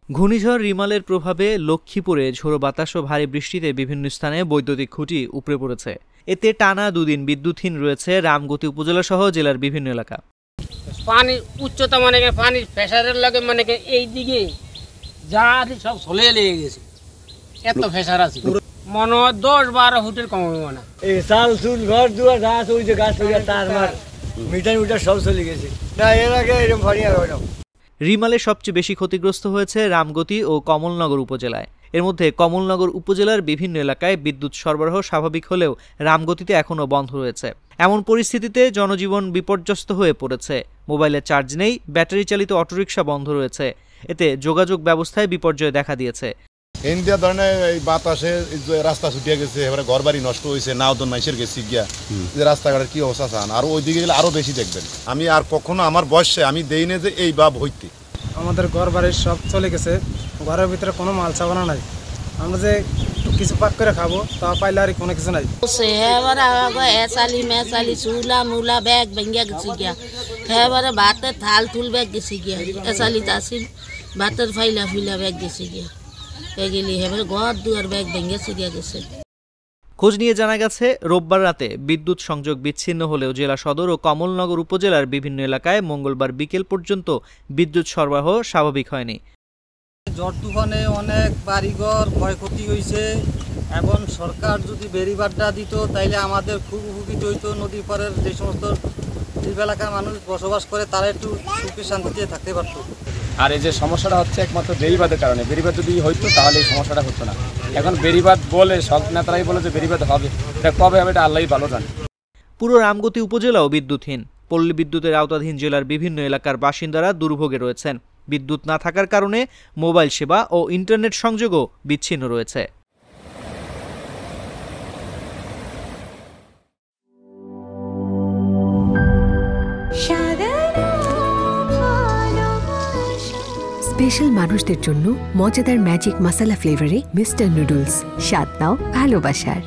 ঘূর্ণিঝড় রিমালের প্রভাবে লক্ষ্মীপুরে ঝোড়ো বাতাস ও ভারী বৃষ্টিতে বিভিন্ন স্থানে বৈদ্যুতিক খুঁটি উপড়ে পড়েছে। এতে টানা দুদিন বিদ্যুৎহীন রয়েছে রামগতি উপজেলা সহ জেলার বিভিন্ন এলাকা। পানি উচ্চতা পানির প্রেসারের লাগে এই দিকে যা আছে সব চলে লেগে গেছে, এত প্রেসার আছে মনে হয় 10-12 ফুটের কম হবে না। এই চাল চুল ঘর দুয়ার গাছ ওই যে গাছ তার মার মিটার সব চলে গেছে। না এর আগে এরকম পানি আর হয় না। রিমালে সবচেয়ে বেশি ক্ষতিগ্রস্ত হয়েছে রামগতি ও কমলনগর উপজেলায়। এর মধ্যে কমলনগর উপজেলার বিভিন্ন এলাকায় বিদ্যুৎ সরবরাহ স্বাভাবিক হলেও রামগতিতে এখনও বন্ধ রয়েছে। এমন পরিস্থিতিতে জনজীবন বিপর্যস্ত হয়ে পড়েছে। মোবাইলে চার্জ নেই, ব্যাটারি চালিত অটোরিকশা বন্ধ রয়েছে। এতে যোগাযোগ ব্যবস্থায় বিপর্যয় দেখা দিয়েছে। ইন্ডিয়া ধরনের এই বাতাসে রাস্তা ছুটিয়ে গেছে, এবারে ঘর বাড়ি নষ্ট হয়েছে, নাওদন মাইসের গেছি গিয়া যে রাস্তাঘাটের কি অবস্থা চান, আর ওই দিকে গেলে আরো বেশি দেখবেন। আমি আর কখনো আমার বয়সে আমি দেই না যে এই ভাব হইতে। আমাদের ঘর বাড়ির সব চলে গেছে, ঘরের ভিতরে কোনো মাল সাবানা নাই। আমরা যে কিছু পাক করে খাবো তা পাইলে আর কোনো কিছু নাই। চুলা মুলা ব্যাগ ভেঙে গেছে গিয়া, এবারে ভাতের থাল থুল ব্যাগ গেছে গিয়া, এসালি তাসিল ভাতের ফাইলা ফুইলা ব্যাগ গেছে গিয়া, এগুলি এবারে ঘর দুয়ার ব্যাগ ভেঙেছে গিয়া গেছে। খোঁজ নিয়ে জানা গেছে রোববার রাতে বিদ্যুৎ সংযোগ বিচ্ছিন্ন হলেও জেলা সদর ও কমলনগর উপজেলার বিভিন্ন এলাকায় মঙ্গলবার বিকেল পর্যন্ত বিদ্যুৎ সরবরাহ স্বাভাবিক হয়নি। ঝড় তুফানে অনেক বাড়িঘর ক্ষয়ক্ষতি হয়েছে এবং সরকার যদি বেড়িবাঁধটা দিত তাইলে আমাদের খুব উপকৃত হইতো। নদীর পাড়ের যে সমস্ত দ্বীপ এলাকার মানুষ বসবাস করে তারা একটু সুখে শান্তিতে থাকতে পারত। আর এই যে সমস্যাটা হচ্ছে একমাত্র বেড়িবাঁধের কারণে। বেড়িবাঁধ যদি হইতো তাহলে এই সমস্যাটা হতো না। এখন বেড়িবাঁধ বলে সব নেতারাই বলে যে বেড়িবাঁধ হবে, এটা কবে হবে এটা আল্লাহই ভালো জানে। পুরো রামগতি উপজেলাও বিদ্যুৎহীন। পল্লী বিদ্যুতের আওতাধীন জেলার বিভিন্ন এলাকার বাসিন্দারা দুর্ভোগে রয়েছেন। বিদ্যুৎ না থাকার কারণে মোবাইল সেবা ও ইন্টারনেট সংযোগও বিচ্ছিন্ন রয়েছে। স্পেশাল মানুষদের জন্য মজাদার ম্যাজিক মশলা ফ্লেভারে মিস্টার নুডলস। স্বাদ নাও ভালোবাসার।